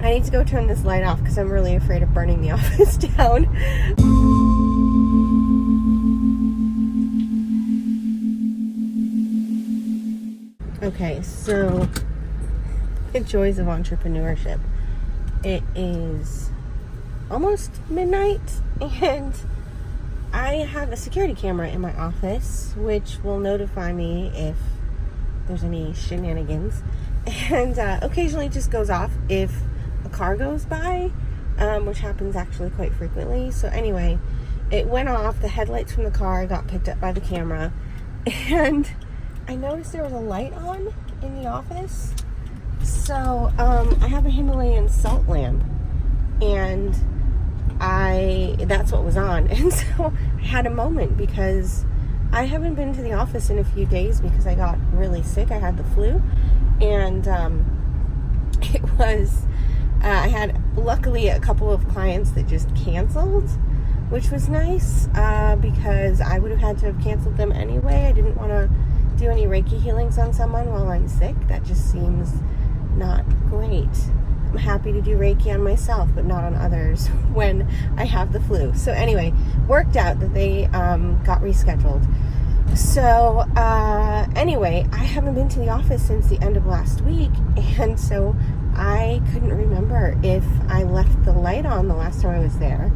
I need to go turn this light off because I'm really afraid of burning the office down. Okay, so the joys of entrepreneurship. It is almost midnight and I have a security camera in my office which will notify me if there's any shenanigans, and occasionally it just goes off if a car goes by, which happens actually quite frequently. So anyway, it went off. The headlights from the car got picked up by the camera, and I noticed there was a light on in the office. So I have a Himalayan salt lamp, and that's what was on. And so I had a moment because I haven't been to the office in a few days because I got really sick. I had the flu, and I had luckily a couple of clients that just canceled, which was nice because I would have had to have canceled them anyway. I didn't want to do any Reiki healings on someone while I'm sick. That just seems not great. I'm happy to do Reiki on myself, but not on others when I have the flu. So anyway, worked out that they got rescheduled. So anyway, I haven't been to the office since the end of last week, and so I couldn't remember if I left the light on the last time I was there.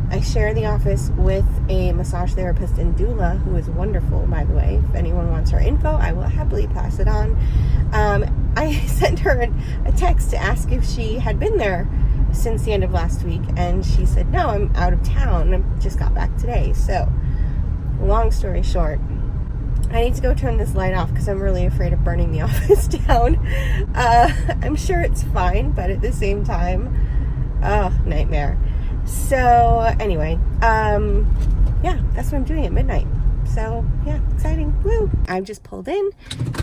I share the office with a massage therapist and doula who is wonderful, by the way. If anyone wants her info, I will happily pass it on. I sent her a text to ask if she had been there since the end of last week, and she said, no, I'm out of town. I just got back today. So, long story short, I need to go turn this light off because I'm really afraid of burning the office down. I'm sure it's fine, but at the same time, nightmare. So anyway, yeah, that's what I'm doing at midnight. So yeah, exciting. Woo! I've just pulled in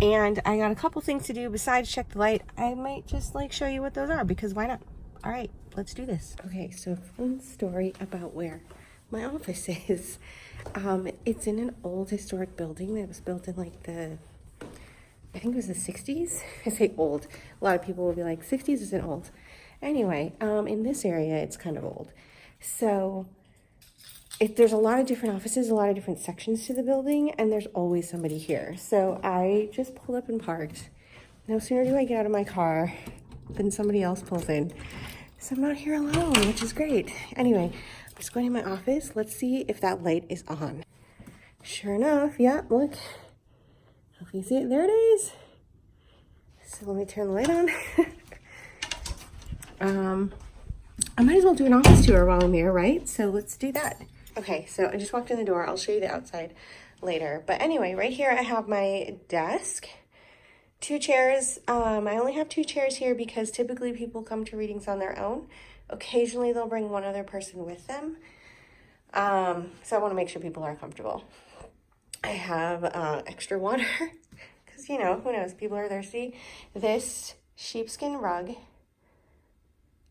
and I got a couple things to do besides check the light. I might just show you what those are because why not? All right, let's do this. Okay, so fun story about where my office is. It's in an old historic building that was built in I think it was the 60s. I say old. A lot of people will be like, 60s isn't old. Anyway, in this area, it's kind of old. So there's a lot of different offices, a lot of different sections to the building, and there's always somebody here. So I just pulled up and parked. No sooner do I get out of my car than somebody else pulls in. So I'm not here alone, which is great. Anyway, I'm just going to my office. Let's see if that light is on. Sure enough, yeah, look. If you see it, there it is. So let me turn the light on. I might as well do an office tour while I'm here, right? So let's do that. Okay, so I just walked in the door. I'll show you the outside later. But anyway, right here I have my desk, 2 chairs. I only have 2 chairs here because typically people come to readings on their own. Occasionally they'll bring one other person with them. So I want to make sure people are comfortable. I have extra water because, who knows, people are thirsty. This sheepskin rug,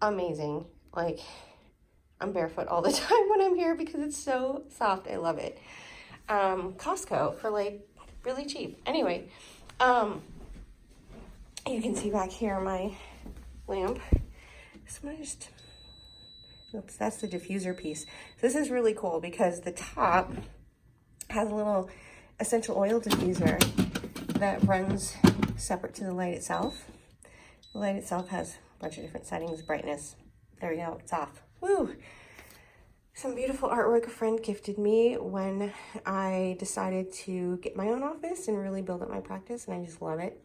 amazing. I'm barefoot all the time when I'm here because it's so soft. I love it. Costco for really cheap. Anyway, you can see back here my lamp. So I'm gonna oops, that's the diffuser piece. So this is really cool because the top has a little essential oil diffuser that runs separate to the light itself. The light itself has a bunch of different settings, brightness. There we go, it's off. Woo! Some beautiful artwork a friend gifted me when I decided to get my own office and really build up my practice, and I just love it.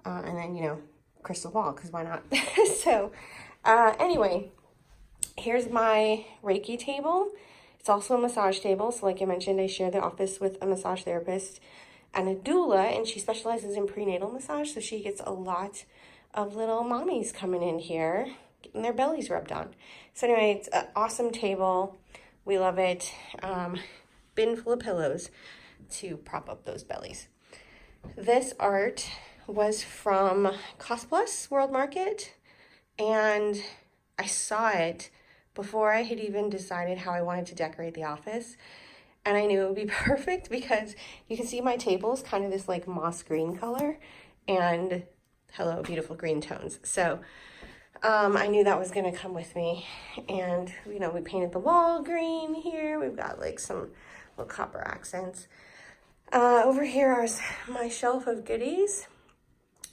And then, crystal ball, because why not? So, anyway, here's my Reiki table. It's also a massage table. So like I mentioned, I share the office with a massage therapist and a doula, and she specializes in prenatal massage. So she gets a lot of little mommies coming in here, getting their bellies rubbed on. So anyway, it's an awesome table. We love it. Bin full of pillows to prop up those bellies. This art was from Cost Plus World Market, and I saw it before I had even decided how I wanted to decorate the office. And I knew it would be perfect because you can see my table is kind of this moss green color, and hello, beautiful green tones. So I knew that was gonna come with me. And, you know, we painted the wall green here. We've got like some little copper accents. Over here is my shelf of goodies.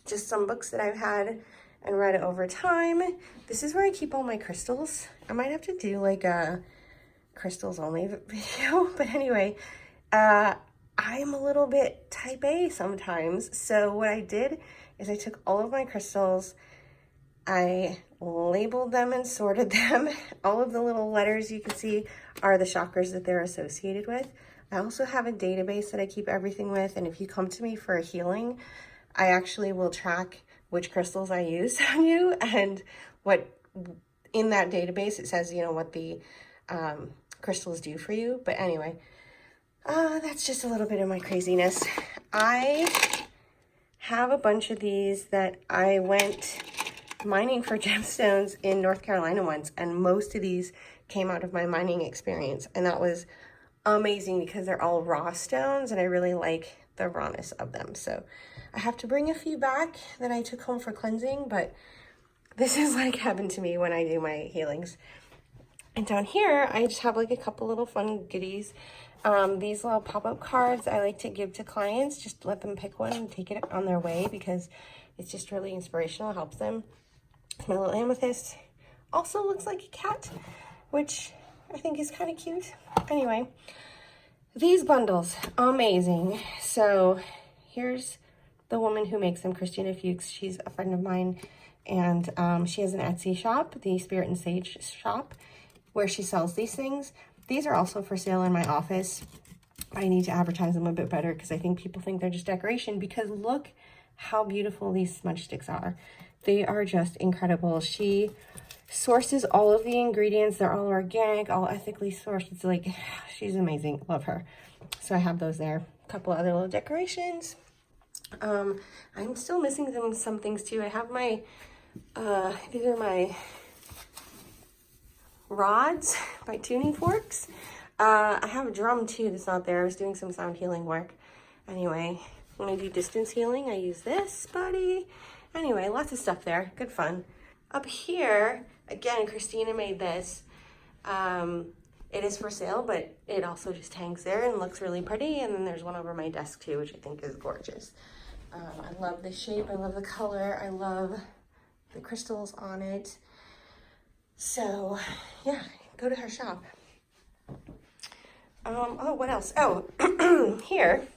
Just some books that I've had and read over time. This is where I keep all my crystals. I might have to do like a crystals only video, but anyway, I'm a little bit type A sometimes. So what I did is I took all of my crystals, I labeled them and sorted them. All of the little letters you can see are the chakras that they're associated with. I also have a database that I keep everything with, and if you come to me for a healing, I actually will track which crystals I used on you, and what in that database it says, you know, what the crystals do for you. But anyway, that's just a little bit of my craziness. I have a bunch of these that I went mining for gemstones in North Carolina once, and most of these came out of my mining experience, and that was amazing because they're all raw stones and I really like the rawness of them. So I have to bring a few back that I took home for cleansing, but this is like heaven to me when I do my healings. And down here, I just have like a couple little fun goodies. These little pop-up cards I like to give to clients, just let them pick one and take it on their way because it's just really inspirational, helps them. My little amethyst also looks like a cat, which I think is kind of cute. Anyway, these bundles, amazing. So here's the woman who makes them, Christina Fuchs. She's a friend of mine, and she has an Etsy shop, the Spirit and Sage shop, where she sells these things. These are also for sale in my office. I need to advertise them a bit better because I think people think they're just decoration, because look how beautiful these smudge sticks are. They are just incredible. She sources all of the ingredients. They're all organic, all ethically sourced. It's like, she's amazing. Love her. So I have those there. A couple other little decorations. I'm still missing some things too. I have my, these are my rods, my tuning forks. I have a drum too that's not there. I was doing some sound healing work. Anyway, when I do distance healing, I use this buddy. Anyway, lots of stuff there. Good fun. Up here, again, Christina made this. It is for sale, but it also just hangs there and looks really pretty. And then there's one over my desk too, which I think is gorgeous. I love the shape. I love the color. I love the crystals on it. So yeah, go to her shop. Oh, what else? Oh, here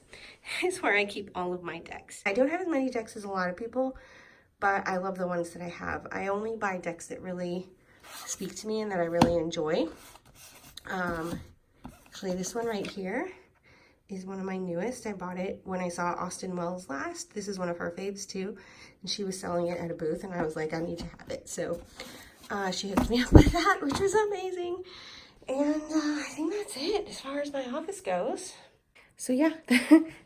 is where I keep all of my decks. I don't have as many decks as a lot of people, but I love the ones that I have. I only buy decks that really speak to me and that I really enjoy. Actually, this one right here is one of my newest. I bought it when I saw Austin Wells last. This is one of her faves too, and she was selling it at a booth, and I was like, I need to have it. So she hooked me up with that, which was amazing. And I think that's it as far as my office goes. So yeah,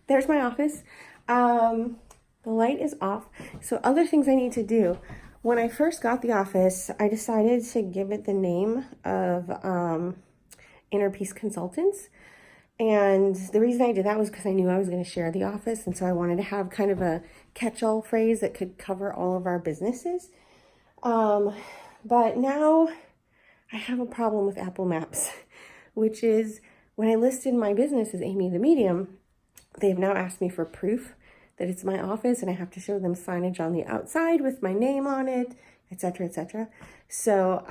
there's my office. The light is off. So other things I need to do. When I first got the office, I decided to give it the name of Inner Peace Consultants. And the reason I did that was because I knew I was going to share the office. And so I wanted to have kind of a catch-all phrase that could cover all of our businesses. But now I have a problem with Apple Maps, which is when I listed my business as Amy the Medium, they've now asked me for proof that it's my office, and I have to show them signage on the outside with my name on it, etc., etc. So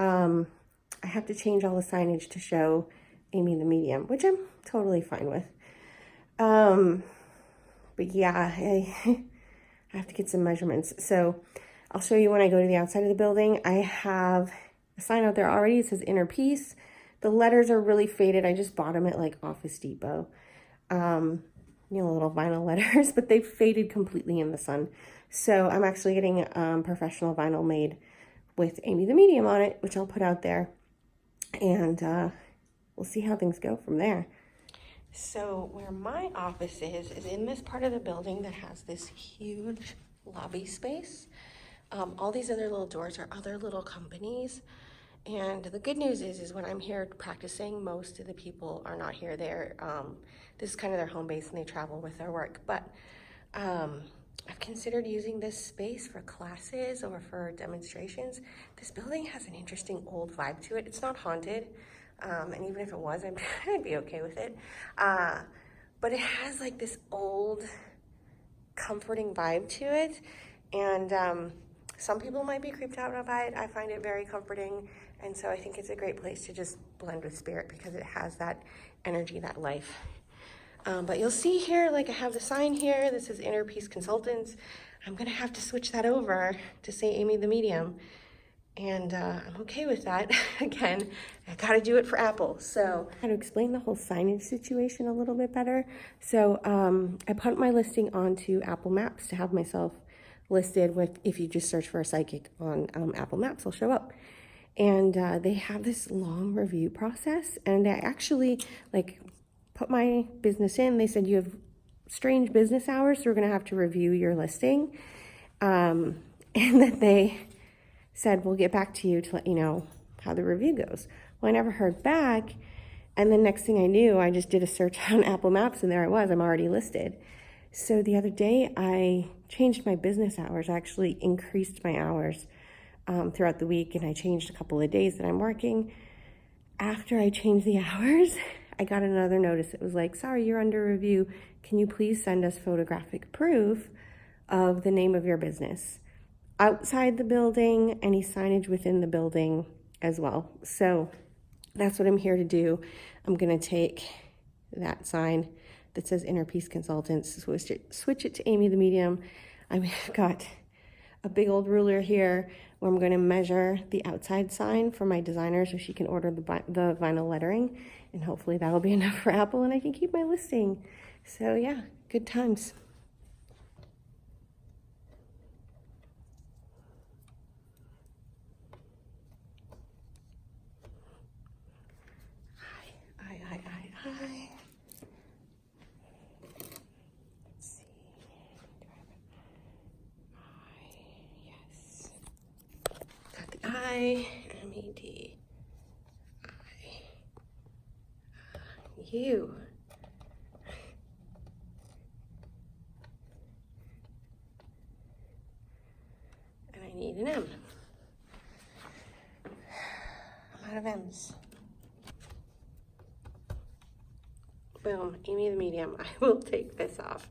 I have to change all the signage to show Amy the Medium, which I'm totally fine with. But yeah, I have to get some measurements. So I'll show you when I go to the outside of the building. I have a sign out there already. It says Inner Peace. The letters are really faded. I just bought them at like Office Depot. You know, little vinyl letters, but they've faded completely in the sun. So I'm actually getting professional vinyl made with Amy the Medium on it, which I'll put out there. And we'll see how things go from there. So where my office is in this part of the building that has this huge lobby space. All these other little doors are other little companies. And the good news is when I'm here practicing, most of the people are not here. This is kind of their home base and they travel with their work. But I've considered using this space for classes or for demonstrations. This building has an interesting old vibe to it. It's not haunted, and even if it was, I'd be okay with it. But it has like this old, comforting vibe to it, and some people might be creeped out by it. I find it very comforting, and so I think it's a great place to just blend with spirit because it has that energy, that life. But you'll see here, like I have the sign here, this is Inner Peace Consultants. I'm gonna have to switch that over to say Amy the Medium. And I'm okay with that. Again, I gotta do it for Apple. So how to explain the whole signage situation a little bit better. So I put my listing onto Apple Maps to have myself listed with, if you just search for a psychic on Apple Maps, I'll show up. And they have this long review process, and I actually put my business in. They said you have strange business hours, so we're gonna have to review your listing. And that they said, we'll get back to you to let you know how the review goes. Well, I never heard back. And the next thing I knew, I just did a search on Apple Maps and there I was, I'm already listed. So the other day I changed my business hours. I actually increased my hours throughout the week, and I changed a couple of days that I'm working. After I changed the hours, I got another notice. It was like, sorry, you're under review. Can you please send us photographic proof of the name of your business? Outside the building, any signage within the building as well. So that's what I'm here to do. I'm gonna take that sign that says Inner Peace Consultants, switch it to Amy the Medium. I've got a big old ruler here where I'm gonna measure the outside sign for my designer so she can order the vinyl lettering, and hopefully that'll be enough for Apple and I can keep my listing. So yeah, good times. Hi. Let's see. Yes. Got the I, M-E-D. You. And I need an M. I'm out of M's. Boom, Amy the Medium. I will take this off.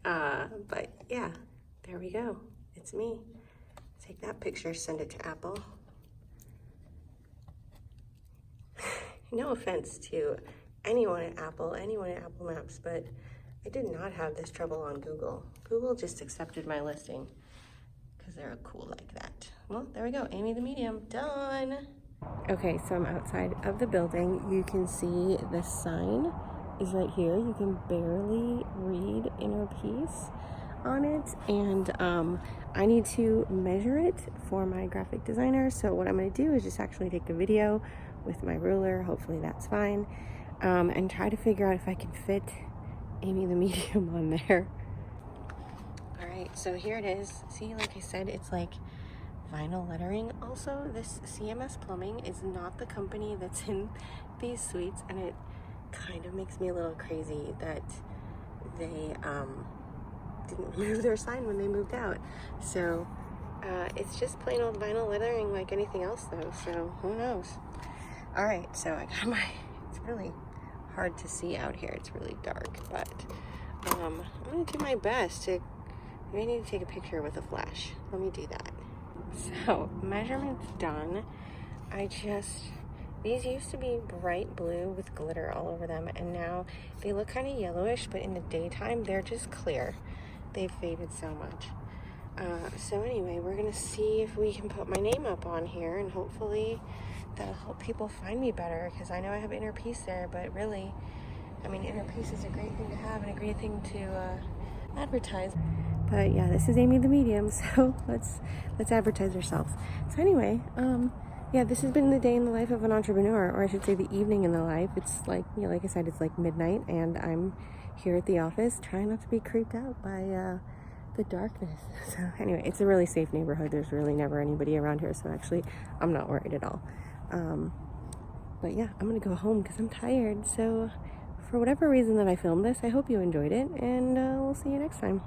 But yeah, there we go. It's me. Take that picture, send it to Apple. No offense to anyone at Apple Maps, but I did not have this trouble on Google. Google just accepted my listing because they're cool like that. Well, there we go. Amy the Medium, done. Okay, so I'm outside of the building. You can see the sign is right here. You can barely read Inner Peace on it, and I need to measure it for my graphic designer. So what I'm going to do is just actually take a video with my ruler, hopefully that's fine, and try to figure out if I can fit Amy the Medium on there. All right, so here it is. See, like I said, it's like vinyl lettering. Also, this CMS Plumbing is not the company that's in these suites, and it kind of makes me a little crazy that they didn't remove their sign when they moved out. So it's just plain old vinyl lettering like anything else though, so who knows. All right, so I got my, it's really hard to see out here, it's really dark, but I'm gonna do my best to, maybe I need to take a picture with a flash. Let me do that. So measurements done. These used to be bright blue with glitter all over them, and now they look kind of yellowish, but in the daytime, they're just clear. They've faded so much. So anyway, we're gonna see if we can put my name up on here, and hopefully that'll help people find me better, because I know I have Inner Peace there, but really, I mean, Inner Peace is a great thing to have and a great thing to advertise. But yeah, this is Amy the Medium, so let's advertise ourselves. So anyway, yeah, this has been the day in the life of an entrepreneur, or I should say the evening in the life. It's like, you know, like I said, it's like midnight, and I'm here at the office trying not to be creeped out by the darkness. So anyway, it's a really safe neighborhood. There's really never anybody around here, so actually I'm not worried at all. But yeah, I'm gonna go home because I'm tired. So for whatever reason that I filmed this, I hope you enjoyed it, and we'll see you next time.